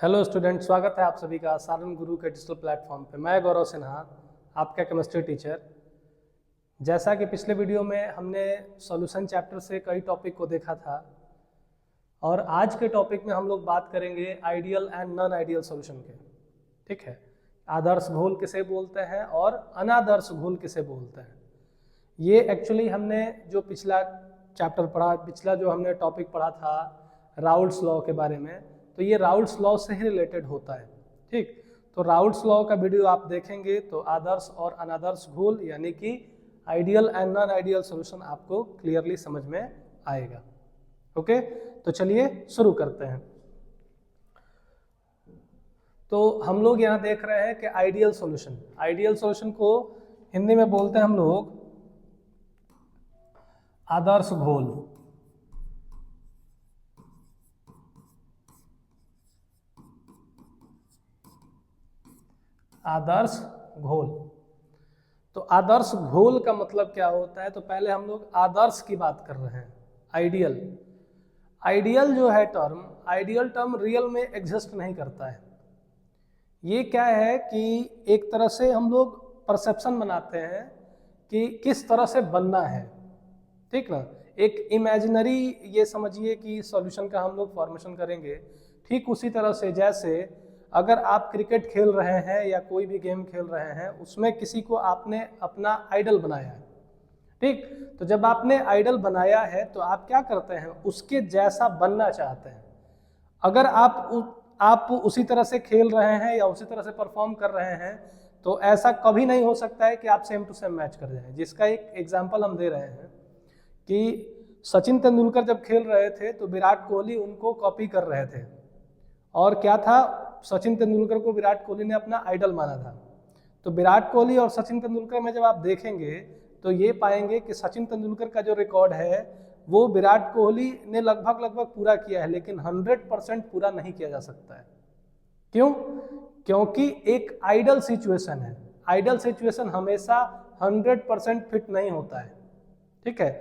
Hello student, स्वागत है आप सभी का सारण गुरु के डिजिटल प्लेटफॉर्म पे। मैं गौरव सिन्हा, आपका केमिस्ट्री टीचर। जैसा कि पिछले वीडियो में हमने सॉल्यूशन चैप्टर से कई टॉपिक को देखा था, और आज के टॉपिक में हम लोग बात करेंगे ideal and non ideal solution के। ठीक है, आदर्श घोल किसे बोलते हैं और अनादर्श घोल किसे बोलते हैं। ये एक्चुअली हमने जो पिछला चैप्टर पढ़ा, पिछला जो हमने टॉपिक पढ़ा था राउल्ट्स लॉ के बारे में, तो ये राउल्ट्स लॉ से ही रिलेटेड होता है। ठीक, तो राउल्ट्स लॉ का वीडियो आप देखेंगे तो आदर्श और अनादर्श घोल यानी कि ideal and non ideal solution आपको क्लियरली समझ में आएगा। ओके, तो चलिए शुरू करते हैं। तो हम लोग यहाँ देख रहे हैं कि आइडियल सॉल्यूशन को हिंदी में बोलते हैं हम लोग आदर्श घोल। आदर्श घोल, तो आदर्श घोल का मतलब क्या होता है? तो पहले हम लोग आदर्श की बात कर रहे हैं। आइडियल जो है टर्म, आइडियल टर्म रियल में एग्जिस्ट नहीं करता है। ये क्या है कि एक तरह से हम लोग परसेप्शन बनाते हैं कि किस तरह से बनना है। ठीक ना, एक इमेजिनरी ये समझिए कि सॉल्यूशन का हम लोग फॉर्मेशन करेंगे। ठीक उसी तरह से जैसे अगर आप क्रिकेट खेल रहे हैं या कोई भी गेम खेल रहे हैं, उसमें किसी को आपने अपना आइडल बनाया है। ठीक, तो जब आपने आइडल बनाया है तो आप क्या करते हैं, उसके जैसा बनना चाहते हैं। अगर आप उसी तरह से खेल रहे हैं या उसी तरह से परफॉर्म कर रहे हैं तो ऐसा कभी नहीं हो सकता है कि आप सेम टू सेम मैच कर जाएं। जिसका एक एग्जाम्पल हम दे रहे हैं कि सचिन तेंदुलकर जब खेल रहे थे तो विराट कोहली उनको कॉपी कर रहे थे। और क्या था, सचिन तेंदुलकर को विराट कोहली ने अपना आइडल माना था। तो विराट कोहली और सचिन तेंदुलकर में जब आप देखेंगे तो ये पाएंगे कि सचिन तेंदुलकर का जो रिकॉर्ड है वो विराट कोहली ने लगभग पूरा किया है, लेकिन 100% पूरा नहीं किया जा सकता है। क्यों? क्योंकि एक आइडल सिचुएशन है। आइडल सिचुएशन हमेशा 100% फिट नहीं होता है। ठीक है,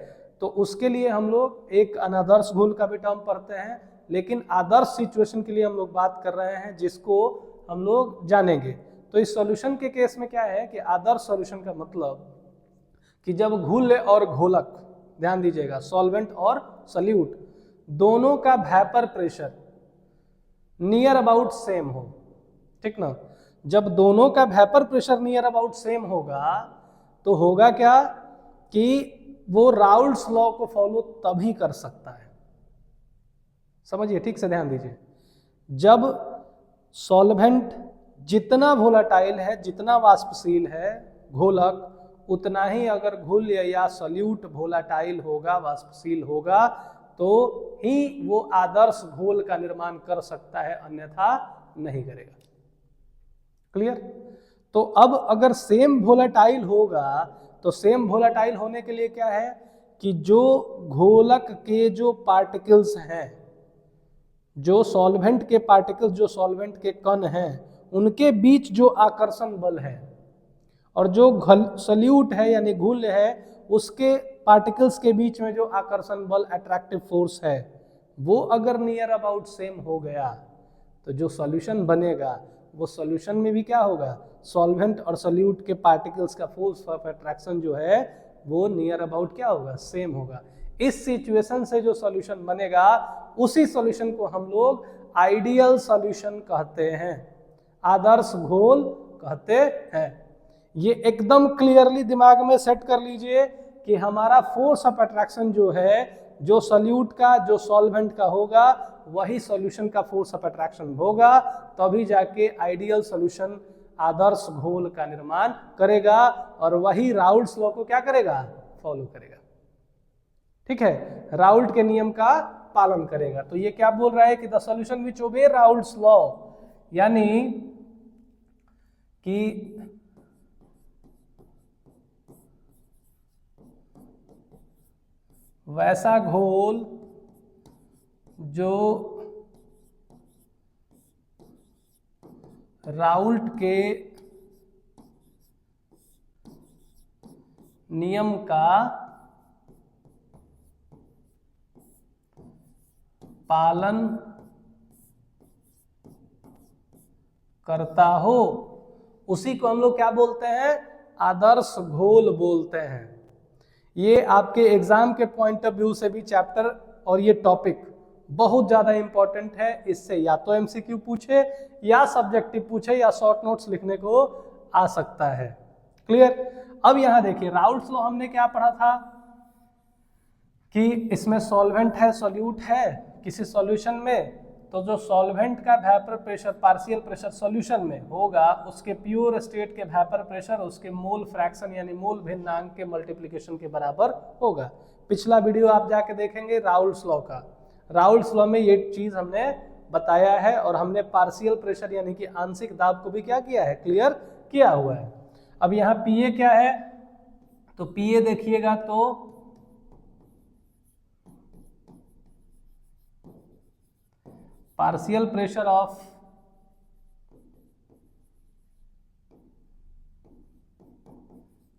तो उसके लिए हम लोग एक अनादर्श घोल का भी टर्म पढ़ते हैं, लेकिन आदर्श सिचुएशन के लिए हम लोग बात कर रहे हैं जिसको हम लोग जानेंगे। तो इस सॉल्यूशन के केस में क्या है कि आदर्श सॉल्यूशन का मतलब कि जब घोल और घोलक, ध्यान दीजिएगा, सॉल्वेंट और सॉल्यूट दोनों का vapour pressure near about same हो। ठीक ना, जब दोनों का vapour pressure near about same होगा तो होगा क्या कि वो राउल्ट्स लॉ को फॉलो तभी कर सकता है। समझिए, ठीक से ध्यान दीजिए। जब सॉल्वेंट जितना वोलेटाइल है, जितना वाष्पशील है घोलक, उतना ही अगर घोल या सॉल्यूट वोलेटाइल होगा, वाष्पशील होगा, तो ही वो आदर्श घोल का निर्माण कर सकता है, अन्यथा नहीं करेगा। क्लियर? तो अब अगर सेम वोलेटाइल होगा तो सेम वोलेटाइल होने के लिए क्या है कि जो घोलक के जो पार्टिकल्स हैं, जो सॉल्वेंट के पार्टिकल्स, जो सॉल्वेंट के कण हैं, उनके बीच जो आकर्षण बल है, और जो सॉल्यूट है यानी घोल है उसके पार्टिकल्स के बीच में जो आकर्षण बल, अट्रैक्टिव फोर्स है, वो अगर नियर अबाउट सेम हो गया तो जो सॉल्यूशन बनेगा वो सॉल्यूशन में भी क्या होगा, सॉल्वेंट और सॉल्यूट के पार्टिकल्स का फोर्स ऑफ अट्रैक्शन जो है वो नियर अबाउट क्या होगा, सेम होगा। इस सिचुएशन से जो सॉल्यूशन बनेगा उसी सॉल्यूशन को हम लोग आइडियल सॉल्यूशन कहते हैं, आदर्श घोल कहते हैं। ये एकदम क्लियरली दिमाग में सेट कर लीजिए कि हमारा फोर्स ऑफ अट्रैक्शन जो है, जो सॉल्यूट का, जो सॉल्वेंट का होगा, वही सॉल्यूशन का फोर्स ऑफ अट्रैक्शन होगा, तभी जाके आइडियल सॉल्यूशन, आदर्श घोल का निर्माण करेगा, और वही राउल्ट्स लॉ को क्या करेगा, फॉलो करेगा। ठीक है, राउल्ट के नियम का पालन करेगा। तो ये क्या बोल रहा है कि द सॉल्यूशन विच ओबे राउल्ट्स लॉ, यानी कि वैसा घोल जो राउल्ट के नियम का पालन करता हो, उसी को हम लोग क्या बोलते हैं, आदर्श घोल बोलते हैं। ये आपके एग्जाम के पॉइंट ऑफ व्यू से भी चैप्टर और ये टॉपिक बहुत ज्यादा इंपॉर्टेंट है। इससे या तो एमसीक्यू पूछे या सब्जेक्टिव पूछे या शॉर्ट नोट्स लिखने को आ सकता है। क्लियर। अब यहां देखिए राउल्ट्स लॉ हमने क्या पढ़ा था कि इसमें सॉल्वेंट है, सॉल्यूट है किसी सॉल्यूशन में, तो जो सॉल्वेंट का vapour pressure partial pressure solution में होगा, उसके प्योर स्टेट के वेपर प्रेशर उसके मोल फ्रैक्शन यानी मोल भिन्नांक के मल्टीप्लिकेशन के बराबर होगा। पिछला वीडियो आप जाके देखेंगे राउल्ट्स लॉ का, राउल्ट्स लॉ में ये चीज हमने बताया है और हमने पार्शियल प्रेशर यानी कि आंशिक दाब को भी क्या किया है, क्लियर किया हुआ है। अब यहाँ पीए क्या है, तो पीए देखिएगा तो partial pressure of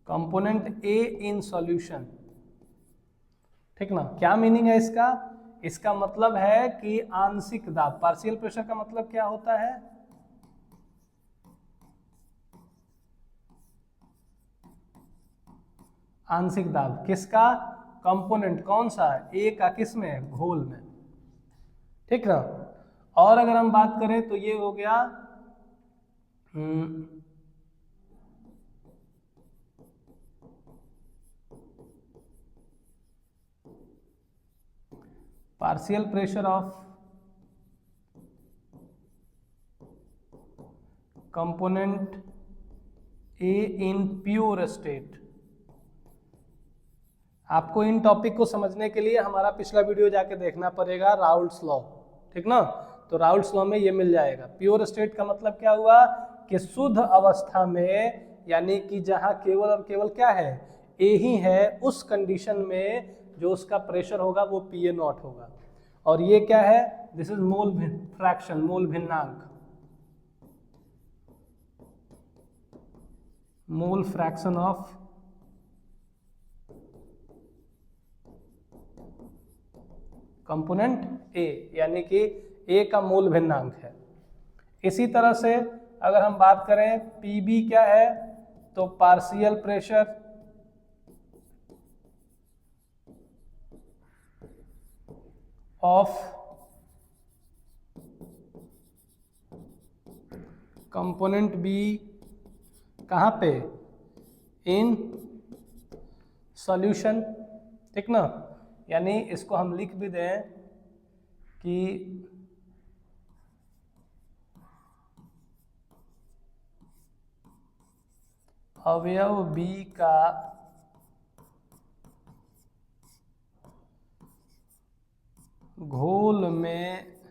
component A in solution. ठीक ना, क्या मीनिंग है इसका, इसका मतलब है कि आंशिक दाब, पार्शियल प्रेशर का मतलब क्या होता है, आंशिक दाब किसका, कंपोनेंट कौन सा, ए का, किसमें, घोल में। ठीक ना। और अगर हम बात करें तो ये हो गया partial pressure of component A in pure state. आपको इन टॉपिक को समझने के लिए हमारा पिछला वीडियो जाके देखना पड़ेगा, राउल्ट्स लॉ। ठीक ना, तो राउल्ट्स लॉ में ये मिल जाएगा। प्योर स्टेट का मतलब क्या हुआ कि शुद्ध अवस्था में, यानी कि जहां केवल और केवल क्या है, ए ही है, उस कंडीशन में जो उसका प्रेशर होगा वो पीए नॉट होगा। और ये क्या है, this is mole fraction, mole भिन्नांक, mole fraction of component A, यानी कि ए का मोल भिन्नांक है। इसी तरह से अगर हम बात करें पीबी क्या है, तो partial pressure of component B, कहां पे, इन सॉल्यूशन। ठीक ना, यानी इसको हम लिख भी दें कि अवयव बी का घोल में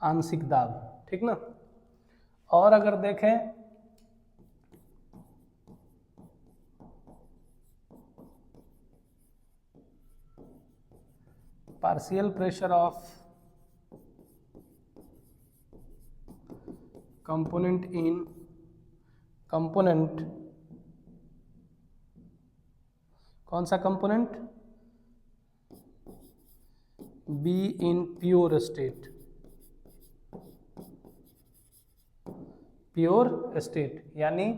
आंशिक दाब। ठीक ना। और अगर देखें partial pressure of component in component, कौन सा component, be in pure state, pure state यानी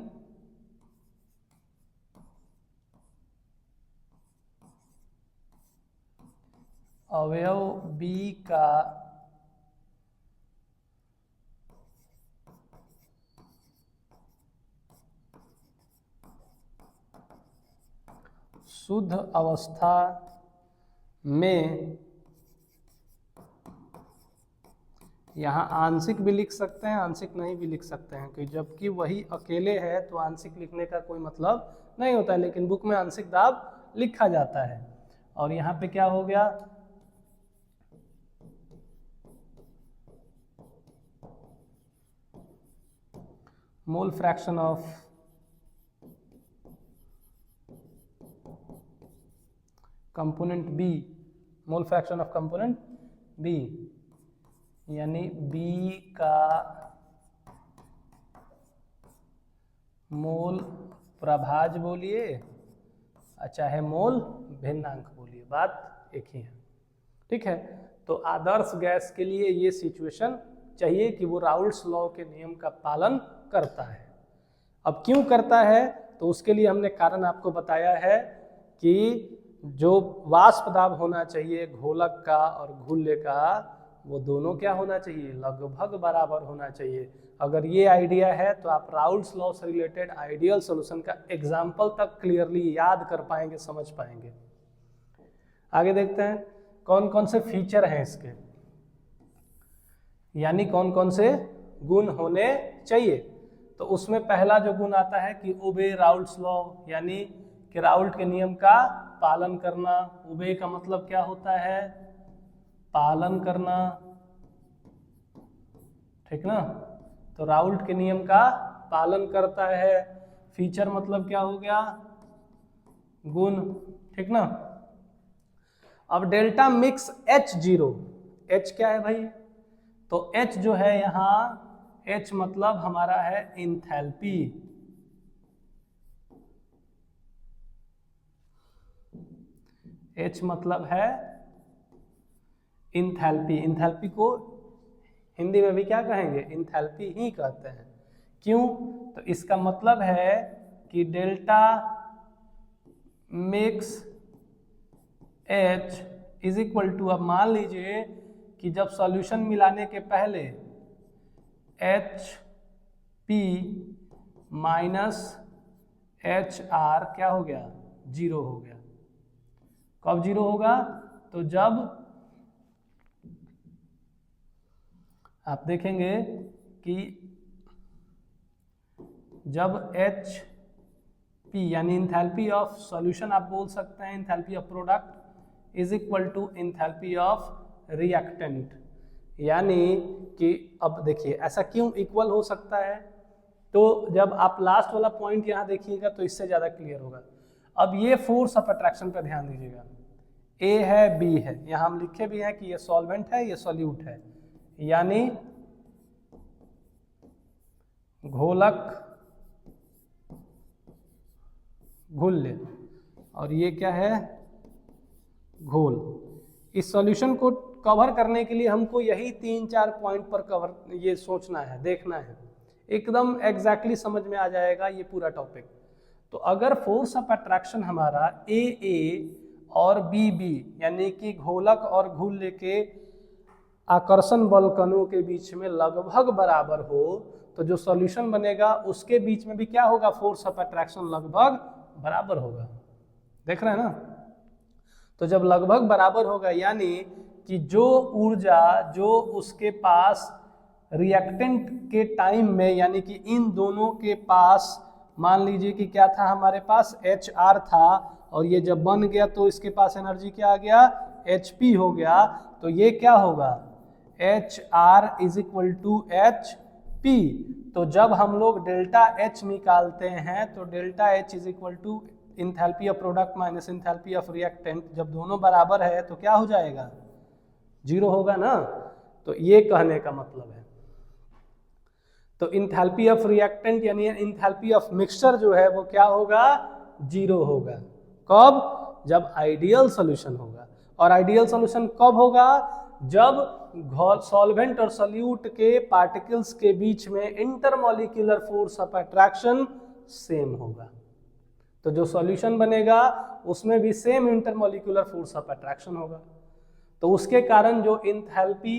अवयव बी का शुद्ध अवस्था में, यहाँ आंशिक भी लिख सकते हैं, आंशिक नहीं भी लिख सकते हैं, कि जबकि वही अकेले है तो आंशिक लिखने का कोई मतलब नहीं होता है, लेकिन बुक में आंशिक दाब लिखा जाता है। और यहाँ पे क्या हो गया, mole fraction of component B, mole fraction of component B, यानी बी का मोल प्रभाज बोलिए चाहे मोल भिन्नांक बोलिए, बात एक ही है। ठीक है, तो आदर्श गैस के लिए ये सिचुएशन चाहिए कि वो राउल्ट्स लॉ के नियम का पालन करता है। अब क्यों करता है, तो उसके लिए हमने कारण आपको बताया है कि जो वाष्प दाब होना चाहिए घोलक का और घुल्ले का, वो दोनों क्या होना चाहिए, लगभग बराबर होना चाहिए। अगर ये आइडिया है तो आप राउल्ट्स लॉ से रिलेटेड आइडियल सॉल्यूशन का एग्जाम्पल तक क्लियरली याद कर पाएंगे, समझ पाएंगे। आगे देखते हैं कौन कौन से फीचर हैं इसके, यानी कौन कौन से गुण होने चाहिए। तो उसमें पहला जो गुण आता है कि ओबे राउल्ट्स लॉ, यानी कि राउल्ट के नियम का पालन करना। ओबे का मतलब क्या होता है, पालन करना, ठीक ना। तो राउल्ट के नियम का पालन करता है। फीचर मतलब क्या हो गया, गुण, ठीक ना। अब डेल्टा मिक्स H0, H क्या है भाई, तो H जो है यहाँ, H मतलब हमारा है इंथैल्पी। H मतलब है इंथैल्पी। इंथैल्पी को हिंदी में भी क्या कहेंगे, इंथैल्पी ही कहते हैं। क्यों, तो इसका मतलब है कि delta mix H is equal to, अब मान लीजिए कि जब सॉल्यूशन मिलाने के पहले HP माइनस HR क्या हो गया, 0 हो गया। कब 0 होगा, तो जब आप देखेंगे कि जब HP यानी इंथैल्पी ऑफ सॉल्यूशन आप बोल सकते हैं, enthalpy of product is equal to enthalpy of reactant. यानी कि अब देखिए ऐसा क्यों इक्वल हो सकता है, तो जब आप लास्ट वाला पॉइंट यहाँ देखिएगा तो इससे ज़्यादा क्लियर होगा। अब ये फोर्स ऑफ अट्रैक्शन पर ध्यान दीजिएगा, A है B है, यहाँ हम लिखे भी हैं कि ये सॉल्वेंट है ये सॉल्यूट है, यानी घोलक घुल्ले, और ये क्या है, घोल। इस सॉल्यूशन को कवर करने के लिए हमको यही 3-4 पॉइंट पर कवर ये सोचना है, देखना है, एकदम एग्जैक्टली समझ में आ जाएगा ये पूरा टॉपिक। तो अगर फोर्स ऑफ अट्रैक्शन हमारा AA और BB यानी कि घोलक और घुल्ले के आकर्षण बल कणों के बीच में लगभग बराबर हो, तो जो सॉल्यूशन बनेगा उसके बीच में भी क्या होगा, फोर्स ऑफ अट्रैक्शन लगभग बराबर होगा। देख रहे हैं ना। तो जब लगभग बराबर होगा यानी कि जो ऊर्जा जो उसके पास रिएक्टेंट के टाइम में, यानी कि इन दोनों के पास मान लीजिए कि क्या था, हमारे पास HR था, और ये जब बन गया तो इसके पास एनर्जी क्या आ गया, HP हो गया। तो ये क्या होगा, HR is equal to HP। तो जब हम लोग डेल्टा H निकालते हैं तो delta H is equal to enthalpy of product minus enthalpy of reactant, जब दोनों बराबर है तो क्या हो जाएगा, 0 होगा ना। तो ये कहने का मतलब है, तो इंथैल्पी ऑफ रिएक्टेंट यानी इंथैल्पी ऑफ मिक्सचर जो है वो क्या होगा, 0 होगा। कब, जब आइडियल सॉल्यूशन होगा। और आइडियल सॉल्यूशन कब होगा, जब सॉल्वेंट और सॉल्यूट के पार्टिकल्स के बीच में intermolecular force of attraction same होगा। तो जो सॉल्यूशन बनेगा उसमें भी same intermolecular force of attraction होगा। तो उसके कारण जो इंथैल्पी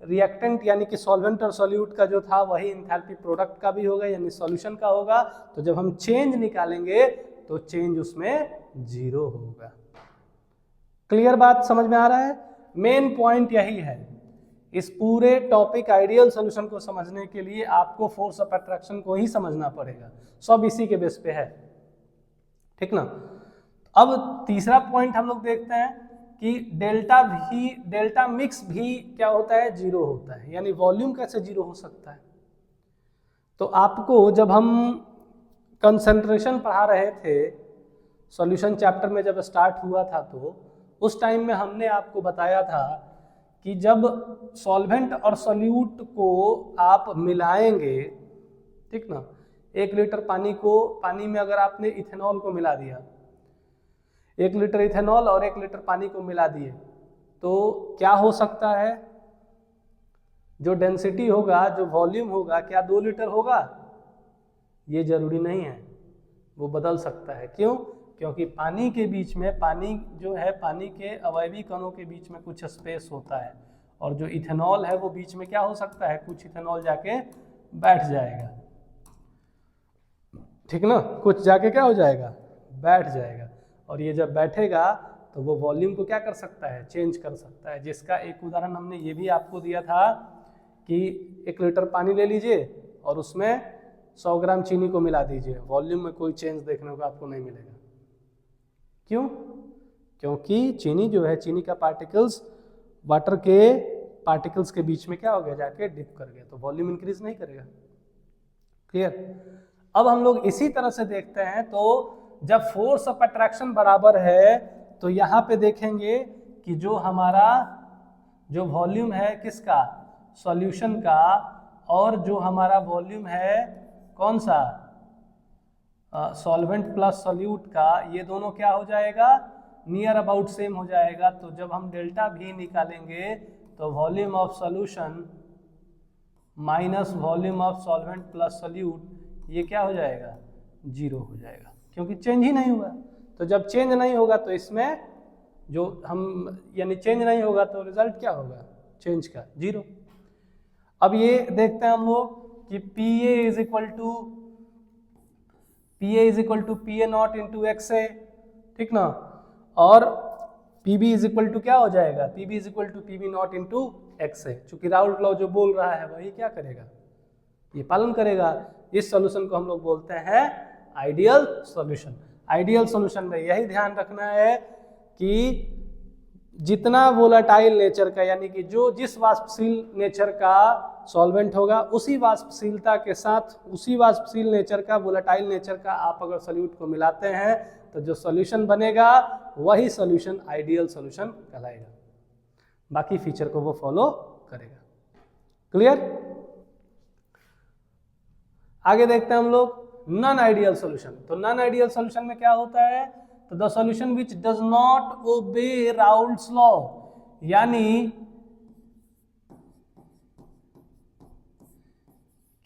रिएक्टेंट यानी कि सॉल्वेंट और सॉल्यूट का जो था वही इंथैल्पी प्रोडक्ट का भी होगा, यानी सॉल्यूशन का होगा। तो जब हम चेंज निकालेंगे तो चेंज उसमें 0 होगा। क्लियर बात समझ में आ रहा है। मेन पॉइंट यही है, इस पूरे टॉपिक आइडियल सॉल्यूशन को समझने के लिए आपको फोर्स ऑफ अट्रैक्शन को ही समझना पड़ेगा, सब इसी के बेस पे है, ठीक ना। अब तीसरा पॉइंट हम लोग देखते हैं कि डेल्टा मिक्स भी क्या होता है, 0 होता है। यानी वॉल्यूम कैसे 0 हो सकता है। तो आपको जब हम कंसंट्रेशन पढ़ा रहे थे सॉल्यूशन चैप्टर में, जब स्टार्ट हुआ था तो उस टाइम में हमने आपको बताया था कि जब सॉल्वेंट और सॉल्यूट को आप मिलाएंगे, ठीक ना, 1 लीटर पानी में अगर आपने इथेनॉल को मिला दिया 1 लीटर इथेनॉल और 1 लीटर पानी को मिला दिए तो क्या हो सकता है, जो डेंसिटी होगा, जो वॉल्यूम होगा, क्या 2 लीटर होगा? ये जरूरी नहीं है, वो बदल सकता है। क्यों? क्योंकि पानी के बीच में, पानी जो है, पानी के अवयवी कणों के बीच में कुछ स्पेस होता है, और जो इथेनॉल है वो बीच में क्या हो सकता है, कुछ इथेनॉल जाके बैठ जाएगा, ठीक ना, कुछ जाके क्या हो जाएगा, बैठ जाएगा। और ये जब बैठेगा तो वो वॉल्यूम को क्या कर सकता है, चेंज कर सकता है। जिसका एक उदाहरण हमने ये भी आपको दिया था कि 1 लीटर पानी ले लीजिए और उसमें 100 ग्राम चीनी को मिला दीजिए, वॉल्यूम में कोई चेंज देखने को आपको नहीं मिलेगा। क्यों? क्योंकि चीनी जो है, चीनी का पार्टिकल्स वाटर के पार्टिकल्स के बीच में क्या हो गया, जाके डिप कर गया, तो वॉल्यूम इंक्रीज नहीं करेगा। क्लियर? अब हम लोग इसी तरह से देखते हैं, तो जब फोर्स ऑफ अट्रैक्शन बराबर है तो यहाँ पे देखेंगे कि जो हमारा जो वॉल्यूम है किसका, सॉल्यूशन का, और जो हमारा वॉल्यूम है कौन सा, सॉल्वेंट प्लस सॉल्यूट का, ये दोनों क्या हो जाएगा, नियर अबाउट सेम हो जाएगा। तो जब हम डेल्टा भी निकालेंगे तो volume of solution minus volume of solvent plus solute, ये क्या हो जाएगा, 0 हो जाएगा, क्योंकि चेंज ही नहीं हुआ। तो जब चेंज नहीं होगा तो इसमें जो हम, यानी चेंज नहीं होगा तो रिजल्ट क्या होगा, चेंज का, 0। अब ये देखते हैं हम लोग कि PA is equal to PA nought into XA, ठीक ना, और PB इज इक्वल टू क्या हो जाएगा, PB is equal to PB nought into XA। चूंकि राउल्ट लॉ जो बोल रहा है वही क्या करेगा, ये पालन करेगा। इस सॉल्यूशन को हम लोग बोलते हैं आइडियल सॉल्यूशन। आइडियल सॉल्यूशन में यही ध्यान रखना है कि जितना वोलाटाइल नेचर का, यानी कि जो जिस वाष्पशील नेचर का सॉल्वेंट होगा उसी वाष्पशीलता के साथ, उसी वाष्पशील नेचर का, वोलाटाइल नेचर का आप अगर सॉल्यूट को मिलाते हैं तो जो सॉल्यूशन बनेगा वही सॉल्यूशन आइडियल सॉल्यूशन कहलाएगा। बाकी फीचर को वो फॉलो करेगा। क्लियर? आगे देखते हैं हम लोग नॉन आइडियल सॉल्यूशन। तो नॉन आइडियल सॉल्यूशन में क्या होता है, तो the solution which does not obey Raoult's law, यानी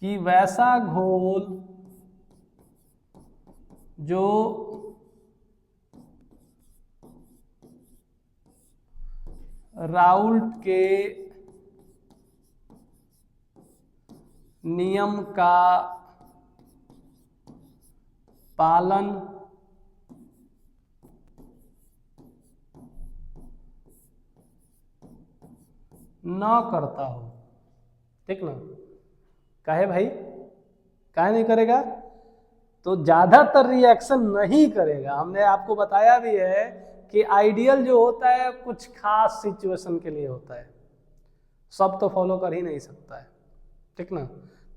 कि वैसा घोल जो राउल्ट के नियम का पालन न करता हो, ठीक ना। काहे भाई, काहे नहीं करेगा, तो ज्यादातर रिएक्शन नहीं करेगा। हमने आपको बताया भी है कि आइडियल जो होता है कुछ खास सिचुएशन के लिए होता है, सब तो फॉलो कर ही नहीं सकता है, ठीक ना।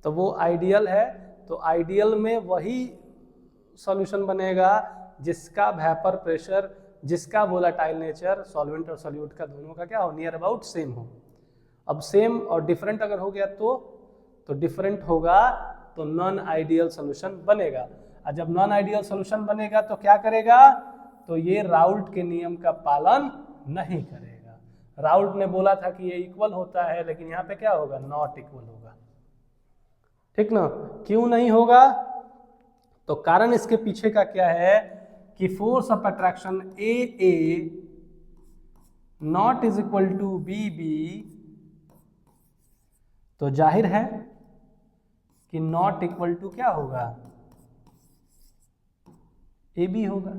तो वो आइडियल है, तो आइडियल में वही सॉल्यूशन बनेगा जिसका वेपर प्रेशर, जिसका वोलाटाइल नेचर, सॉल्वेंट और सॉल्यूट का दोनों का क्या हो, नियर अबाउट सेम हो। अब सेम और डिफरेंट अगर हो गया तो डिफरेंट होगा तो नॉन आइडियल सॉल्यूशन बनेगा। और जब नॉन आइडियल सॉल्यूशन बनेगा तो क्या करेगा, तो ये राउल्ट के नियम का पालन नहीं करेगा। राउल्ट ने बोला था कि ये इक्वल होता है, लेकिन यहाँ पे क्या होगा, नॉट इक्वल होगा, ठीक ना। क्यों नहीं होगा, तो कारण इसके पीछे का क्या है कि force of attraction AA nought is equal to BB, तो जाहिर है कि नॉट इक्वल टू क्या होगा, AB होगा।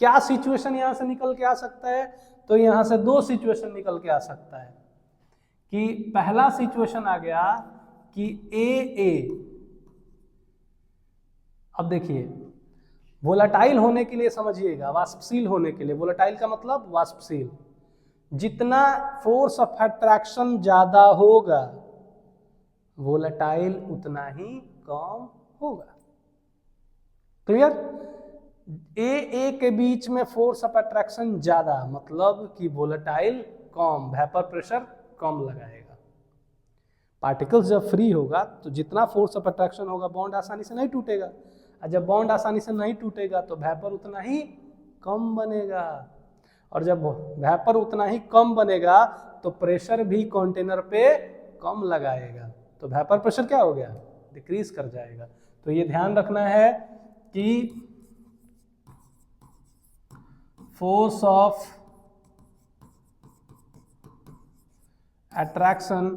क्या सिचुएशन यहां से निकल के आ सकता है, तो यहां से 2 सिचुएशन निकल के आ सकता है। कि पहला सिचुएशन आ गया कि AA, अब देखिए वोलाटाइल होने के लिए समझिएगा, वाष्पशील होने के लिए, वोलाटाइल का मतलब वाष्पशील, जितना फोर्स ऑफ अट्रैक्शन ज्यादा होगा वोलाटाइल उतना ही कम होगा। क्लियर? AA के बीच में फोर्स ऑफ अट्रैक्शन ज्यादा, मतलब कि वोलाटाइल कम, वेपर प्रेशर कम लगाएगा। पार्टिकल्स जब फ्री होगा तो जितना फोर्स ऑफ अट्रैक्शन होगा बॉन्ड आसानी से नहीं टूटेगा, और जब बॉन्ड आसानी से नहीं टूटेगा तो वेपर उतना ही कम बनेगा, और जब वेपर उतना ही कम बनेगा तो प्रेशर भी कंटेनर पे कम लगाएगा, तो वेपर प्रेशर क्या हो गया, डिक्रीज कर जाएगा। तो ये ध्यान रखना है कि force of attraction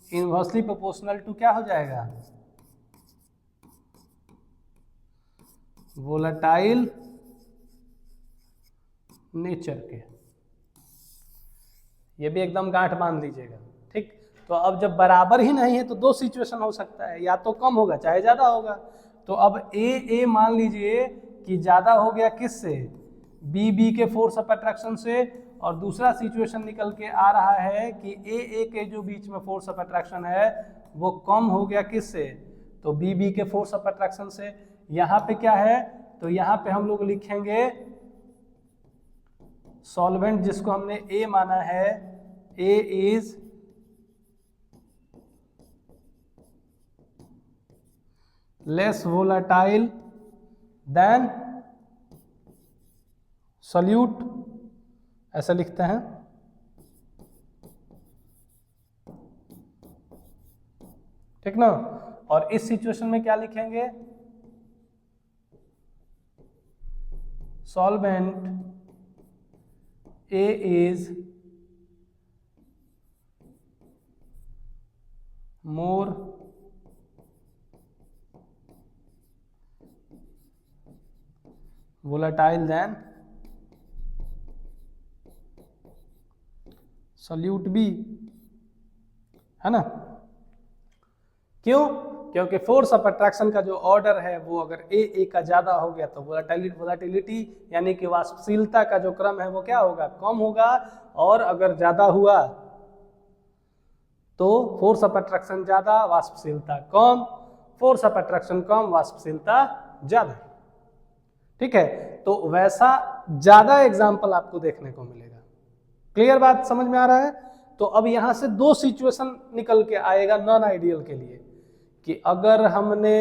inversely proportional to क्या हो जाएगा, वोलेटाइल नेचर के। ये भी एकदम गांठ बांध लीजिएगा, ठीक। तो अब जब बराबर ही नहीं है तो दो सिचुएशन हो सकता है, या तो कम होगा चाहे ज्यादा होगा। तो अब ए मान लीजिए कि ज्यादा हो गया किससे, बी के फोर्स ऑफ अट्रैक्शन से, और दूसरा सिचुएशन निकल के आ रहा है कि ए के जो बीच में फोर्स ऑफ अट्रैक्शन है वो कम हो गया किससे, तो बी के फोर्स ऑफ अट्रैक्शन से। यहाँ पे क्या है, तो यहाँ पे हम लोग लिखेंगे सॉल्वेंट जिसको हमने ए माना है, A is less volatile than solute, ऐसा लिखते हैं। ठीक ना। और इस सिचुएशन में क्या लिखेंगे, solvent A is more volatile than solute B, है ना। क्यों, क्योंकि फोर्स ऑफ अट्रैक्शन का जो ऑर्डर है वो अगर ए का ज्यादा हो गया तो वोलेटिलिटी यानी कि वाष्पशीलता का जो क्रम है वो क्या होगा, कम होगा, और अगर ज्यादा हुआ तो फोर्स ऑफ अट्रैक्शन ज्यादा वाष्पशीलता कम, फोर्स ऑफ अट्रैक्शन कम वाष्पशीलता ज्यादा। ठीक है, तो वैसा ज्यादा एग्जाम्पल आपको देखने को मिलेगा। क्लियर बात समझ में आ रहा है। तो अब यहां से दो सिचुएशन निकल के आएगा नॉन आइडियल के लिए, कि अगर हमने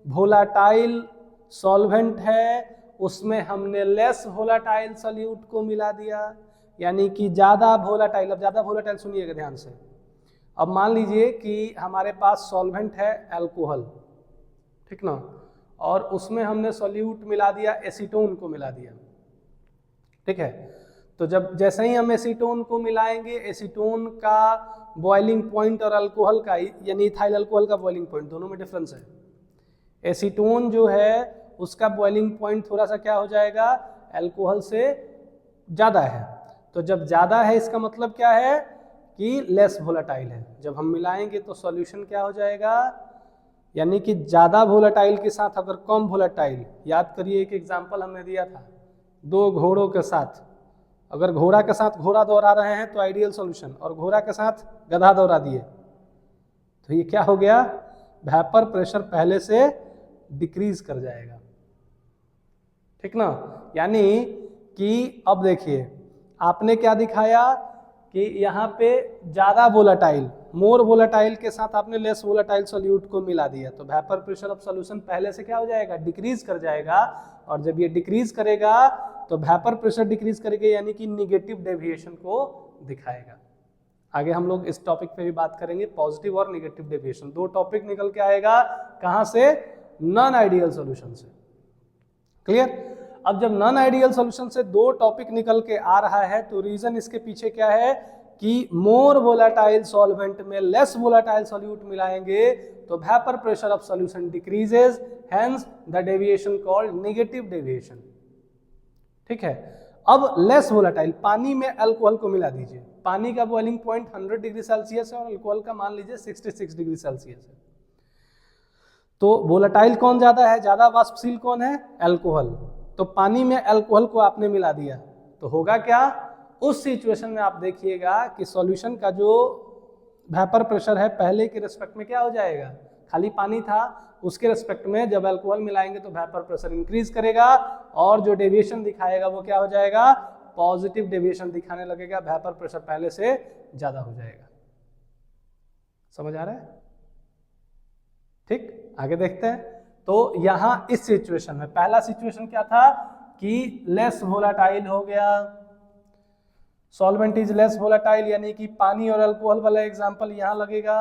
वोलेटाइल सॉल्वेंट है उसमें हमने लेस वोलेटाइल सॉल्यूट को मिला दिया, यानी कि ज़्यादा वोलेटाइल। अब ज़्यादा वोलेटाइल सुनिएगा ध्यान से। अब मान लीजिए कि हमारे पास सॉल्वेंट है अल्कोहल, ठीक ना, और उसमें हमने सॉल्यूट मिला दिया, एसीटोन को मिला दिया। ठीक है, तो जब जैसे ही हम एसीटोन को मिलाएंगे, एसीटोन का बॉइलिंग पॉइंट और अल्कोहल का यानी इथाइल अल्कोहल का बॉइलिंग पॉइंट दोनों में डिफरेंस है। एसीटोन जो है उसका बॉइलिंग पॉइंट थोड़ा सा क्या हो जाएगा, अल्कोहल से ज़्यादा है। तो जब ज़्यादा है इसका मतलब क्या है कि लेस वोलेटाइल है। जब हम मिलाएंगे तो सॉल्यूशन क्या हो जाएगा, यानी कि ज़्यादा वोलेटाइल के साथ अगर कम वोलेटाइल, याद करिए एक एग्जाम्पल हमने दिया था, दो घोड़ों के साथ, अगर घोड़ा के साथ घोड़ा दौड़ा रहे हैं तो आइडियल सॉल्यूशन, और घोड़ा के साथ गधा दौड़ा दिए तो ये क्या हो गया, वेपर प्रेशर पहले से डिक्रीज कर जाएगा। ठीक ना, यानी कि अब देखिए आपने क्या दिखाया कि यहाँ पे ज़्यादा वोलेटाइल, मोर वोलेटाइल के साथ आपने लेस वोलेटाइल सॉल्यूट को मिला दिया, तो वेपर प्रेशर ऑफ सॉल्यूशन पहले से क्या हो जाएगा, डिक्रीज कर जाएगा। और जब ये डिक्रीज करेगा तो वेपर प्रेशर डिक्रीज करेगा, यानी कि निगेटिव डेविएशन को दिखाएगा। आगे हम लोग इस टॉपिक पे भी बात करेंगे, पॉजिटिव और निगेटिव डेविएशन। दो टॉपिक निकल के आएगा, कहां से, नॉन आइडियल सॉल्यूशन से। क्लियर। अब जब नॉन आइडियल सॉल्यूशन से दो टॉपिक निकल के आ रहा है तो रीजन इसके पीछे क्या है कि मोर वोलेटाइल सॉल्वेंट में लेस वोलेटाइल सॉल्यूट मिलाएंगे तो vapour pressure of solution decreases, hence the deviation called negative deviation. ठीक है, अब लेस वोलेटाइल, पानी में अल्कोहल को मिला दीजिए, पानी का बॉइलिंग पॉइंट 100 डिग्री सेल्सियस है और अल्कोहल का मान लीजिए 66 डिग्री सेल्सियस है। तो वोलेटाइल कौन ज्यादा है, ज्यादा वाष्पशील कौन है, अल्कोहल। तो पानी में अल्कोहल को आपने मिला दिया तो होगा क्या, उस सिचुएशन में आप देखिएगा कि सॉल्यूशन का जो वेपर प्रेशर है पहले के रिस्पेक्ट में क्या हो जाएगा, खाली पानी था उसके रिस्पेक्ट में जब अल्कोहल मिलाएंगे तो वेपर प्रेशर इंक्रीज करेगा, और जो डेविएशन दिखाएगा वो क्या हो जाएगा, पॉजिटिव डेविएशन दिखाने लगेगा, वेपर प्रेशर पहले से ज्यादा हो जाएगा। समझ आ रहा है। ठीक, आगे देखते हैं। तो यहां इस सिचुएशन में पहला सिचुएशन क्या था कि लेस वोलाटाइल हो गया, सॉल्वेंट इज लेस वोलाटाइल, यानी कि पानी और अल्कोहल वाला एग्जाम्पल यहाँ लगेगा,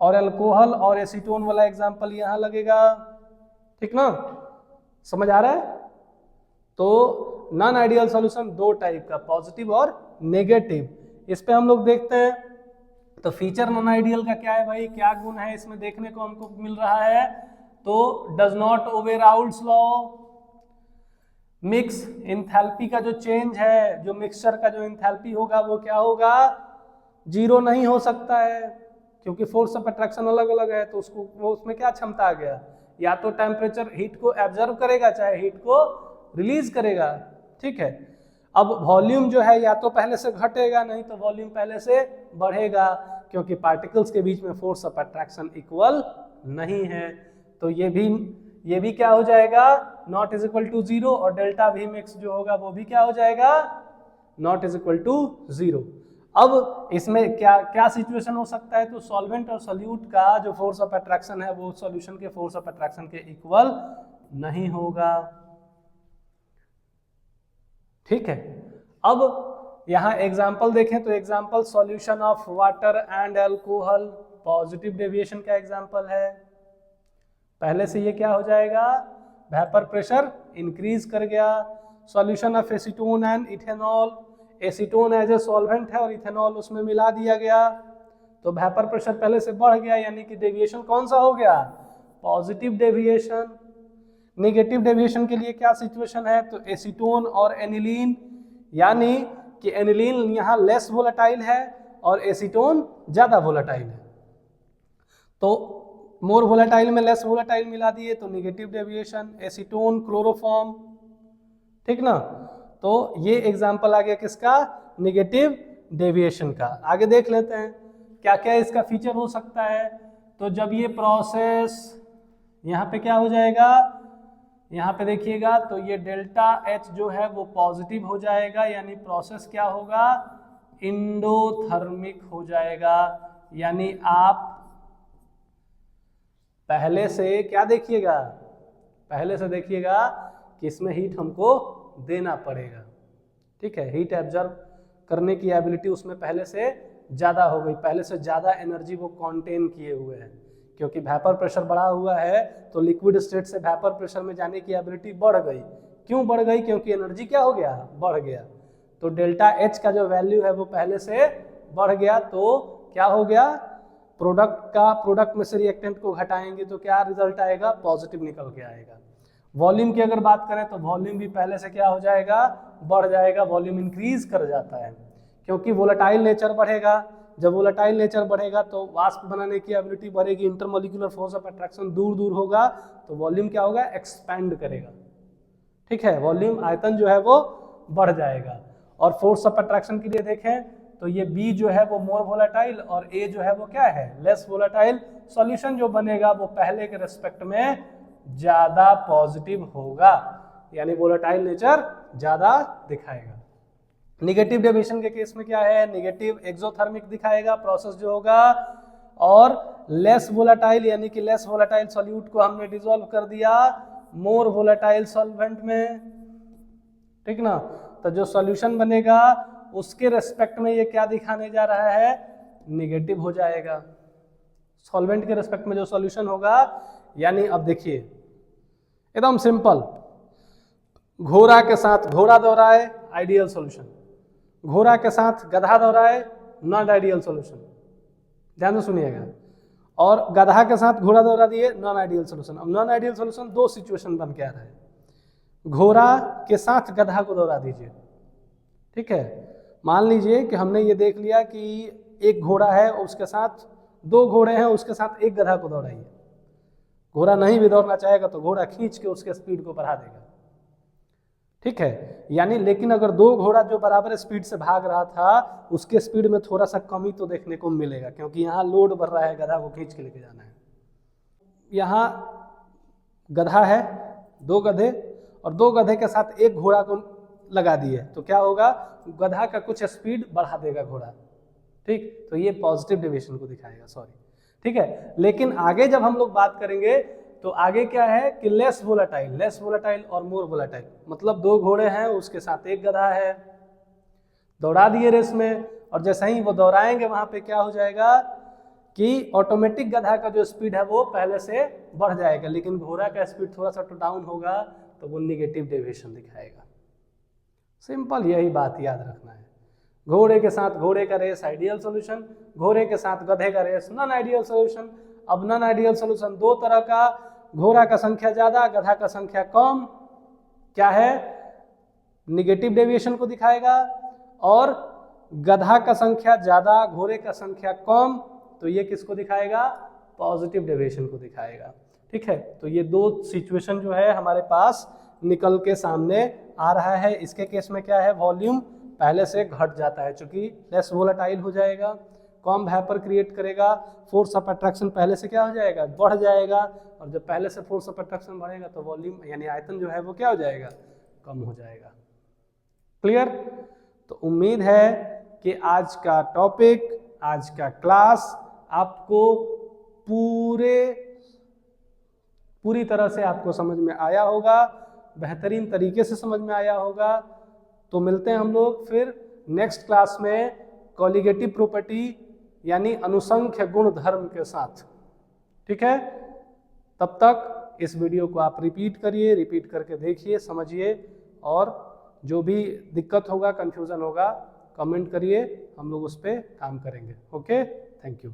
और अल्कोहल और एसीटोन वाला एग्जाम्पल यहाँ लगेगा। ठीक ना, समझ आ रहा है? तो नॉन आइडियल सॉल्यूशन दो टाइप का, पॉजिटिव और नेगेटिव। इस पे हम लोग देखते हैं। तो फीचर नॉन आइडियल का क्या है भाई, क्या गुण है इसमें देखने को हमको मिल रहा है? तो does not obey Raoult's law, mix enthalpy का जो चेंज है, जो मिक्सचर का जो इंथैल्पी होगा वो क्या होगा, जीरो नहीं हो सकता है, क्योंकि फोर्स ऑफ अट्रैक्शन अलग अलग है। तो उसको वो उसमें क्या क्षमता आ गया, या तो टेम्परेचर हीट को एब्जर्व करेगा, चाहे हीट को रिलीज करेगा। ठीक है, अब वॉल्यूम जो है या तो पहले से घटेगा, नहीं तो वॉल्यूम पहले से बढ़ेगा, क्योंकि पार्टिकल्स के बीच में फोर्स ऑफ अट्रैक्शन इक्वल नहीं है। तो ये भी क्या हो जाएगा, nought is equal to zero, और डेल्टा वी मिक्स जो होगा वो भी क्या हो जाएगा, nought is equal to zero. अब इसमें क्या क्या सिचुएशन हो सकता है, तो सॉल्वेंट और सोल्यूट का जो फोर्स ऑफ अट्रैक्शन है वो सॉल्यूशन के फोर्स ऑफ अट्रैक्शन के इक्वल नहीं होगा। ठीक है, अब यहाँ एग्जाम्पल देखें तो example solution of water and alcohol, positive deviation का एग्जाम्पल है। पहले से ये क्या हो जाएगा, वेपर प्रेशर इंक्रीज कर गया। Solution of acetone and ethanol, acetone as a solvent है और इथेनॉल उसमें मिला दिया गया, तो वेपर प्रेशर पहले से बढ़ गया, यानी कि डेविएशन कौन सा हो गया, पॉजिटिव डेविएशन। नेगेटिव डेविएशन के लिए क्या सिचुएशन है, तो एसीटोन और एनिलीन, यानी कि एनिलीन यहाँ लेस वोलेटाइल है और एसीटोन ज्यादा वोलेटाइल है, तो मोर वोलेटाइल में लेस वोलेटाइल मिला दिए, तो नेगेटिव डेविएशन। एसीटोन क्लोरोफॉर्म, ठीक ना, तो ये एग्जाम्पल आ गया किसका, नेगेटिव डेविएशन का। आगे देख लेते हैं क्या क्या इसका फीचर हो सकता है। तो जब ये प्रोसेस यहाँ पे क्या हो जाएगा, यहाँ पे देखिएगा तो ये डेल्टा एच जो है वो पॉजिटिव हो जाएगा, यानी प्रोसेस क्या होगा, इंडोथर्मिक हो जाएगा। यानी आप पहले से क्या देखिएगा, पहले से देखिएगा कि इसमें हीट हमको देना पड़ेगा। ठीक है, हीट एब्जॉर्ब करने की एबिलिटी उसमें पहले से ज़्यादा हो गई, पहले से ज़्यादा एनर्जी वो कॉन्टेन किए हुए हैं, क्योंकि वेपर प्रेशर बढ़ा हुआ है तो लिक्विड स्टेट से वेपर प्रेशर में जाने की एबिलिटी बढ़ गई। क्यों बढ़ गई, क्योंकि एनर्जी क्या हो गया, बढ़ गया। तो डेल्टा एच का जो वैल्यू है वो पहले से बढ़ गया, तो क्या हो गया, प्रोडक्ट में से रिएक्टेंट को घटाएंगे तो क्या रिजल्ट आएगा, पॉजिटिव निकल के आएगा। वॉल्यूम की अगर बात करें तो वॉल्यूम भी पहले से क्या हो जाएगा, बढ़ जाएगा, वॉल्यूम इंक्रीज कर जाता है, क्योंकि वोलेटाइल नेचर बढ़ेगा। जब वोलेटाइल नेचर बढ़ेगा तो वाष्प बनाने की एबिलिटी बढ़ेगी, इंटरमोलिकुलर फोर्स ऑफ अट्रैक्शन दूर दूर होगा, तो वॉल्यूम क्या होगा, एक्सपैंड करेगा। ठीक है, वॉल्यूम आयतन जो है वो बढ़ जाएगा। और फोर्स ऑफ अट्रैक्शन के लिए देखें तो ये B जो है वो मोर वोलेटाइल और A जो है वो क्या है, लेस वोलेटाइल। सॉल्यूशन जो बनेगा वो पहले के रेस्पेक्ट में ज्यादा पॉजिटिव होगा, यानी वोलेटाइल नेचर ज्यादा दिखाएगा। निगेटिव डेविएशन के केस में क्या है, निगेटिव एक्सोथर्मिक दिखाएगा प्रोसेस जो होगा, और लेस वोलेटाइल यानी कि लेस वोलेटाइल सॉल्यूट को हमने डिसॉल्व कर दिया मोर वोलेटाइल सॉल्वेंट में। ठीक ना, तो जो सॉल्यूशन बनेगा उसके रेस्पेक्ट में ये क्या दिखाने जा रहा है, निगेटिव हो जाएगा, सॉल्वेंट के रेस्पेक्ट में जो सॉल्यूशन होगा। यानी अब देखिए एकदम सिंपल, घोड़ा के साथ घोड़ा दोहराए आइडियल सॉल्यूशन, घोड़ा के साथ गधा दोहराए नॉन आइडियल सॉल्यूशन, ध्यान से सुनिएगा। और गधा के साथ घोड़ा दोहरा दिए नॉन आइडियल सॉल्यूशन। अब नॉन आइडियल सॉल्यूशन दो सिचुएशन बन के आ रहा है, घोड़ा के साथ गधा को दोहरा दीजिए। ठीक है, मान लीजिए कि हमने ये देख लिया कि एक घोड़ा है और उसके साथ दो घोड़े हैं, उसके साथ एक गधा को दौड़ाइए। घोड़ा नहीं भी दौड़ना चाहेगा तो घोड़ा खींच के उसके स्पीड को बढ़ा देगा। ठीक है, यानी लेकिन अगर दो घोड़ा जो बराबर स्पीड से भाग रहा था उसके स्पीड में थोड़ा सा कमी तो देखने को मिलेगा, क्योंकि यहाँ लोड बढ़ रहा है, गधा को खींच के लेके जाना है। यहाँ गधा है, दो गधे, और दो गधे के साथ एक घोड़ा को लगा दिए तो क्या होगा, गधा का कुछ स्पीड बढ़ा देगा घोड़ा। ठीक, तो ये पॉजिटिव डेविएशन को दिखाएगा, सॉरी। ठीक है, लेकिन आगे जब हम लोग बात करेंगे तो आगे क्या है कि लेस वोलेटाइल और मोर वोलेटाइल, मतलब 2 घोड़े हैं उसके साथ 1 गधा है, दौड़ा दिए रेस में, और जैसे ही वो दौड़ाएंगे वहां पे क्या हो जाएगा कि ऑटोमेटिक गधा का जो स्पीड है वो पहले से बढ़ जाएगा, लेकिन घोड़ा का स्पीड थोड़ा सा डाउन होगा तो वो निगेटिव डेविएशन दिखाएगा। सिंपल यही बात याद रखना है। घोड़े के साथ घोड़े का रेस आइडियल सोल्यूशन, घोड़े के साथ गधे का रेस नॉन आइडियल सोल्यूशन। अब नॉन आइडियल सोल्यूशन 2 तरह का, घोड़ा का संख्या ज्यादा गधा का संख्या कम, क्या है, निगेटिव डेविएशन को दिखाएगा, और गधा का संख्या ज्यादा घोड़े का संख्या कम, तो ये किसको दिखाएगा, पॉजिटिव डेविएशन को दिखाएगा। ठीक है, तो ये 2 सिचुएशन जो है हमारे पास निकल के सामने आ रहा है। इसके केस में क्या है, वॉल्यूम पहले से घट जाता है क्योंकि लेस वोलेटाइल हो जाएगा, कम वेपर क्रिएट करेगा, फोर्स ऑफ अट्रैक्शन पहले से क्या हो जाएगा, बढ़ जाएगा, और जब पहले से फोर्स ऑफ अट्रैक्शन बढ़ेगा तो वॉल्यूम यानी आयतन जो है वो क्या हो जाएगा, कम हो जाएगा। क्लियर? तो उम्मीद है कि आज का टॉपिक, आज का क्लास आपको पूरी तरह से आपको समझ में आया होगा, बेहतरीन तरीके से समझ में आया होगा। तो मिलते हैं हम लोग फिर नेक्स्ट क्लास में कॉलिगेटिव प्रॉपर्टी यानी अनुसंख्य गुण धर्म के साथ। ठीक है, तब तक इस वीडियो को आप रिपीट करिए, रिपीट करके देखिए, समझिए, और जो भी दिक्कत होगा, कंफ्यूजन होगा, कमेंट करिए, हम लोग उस पर काम करेंगे। Okay, thank you.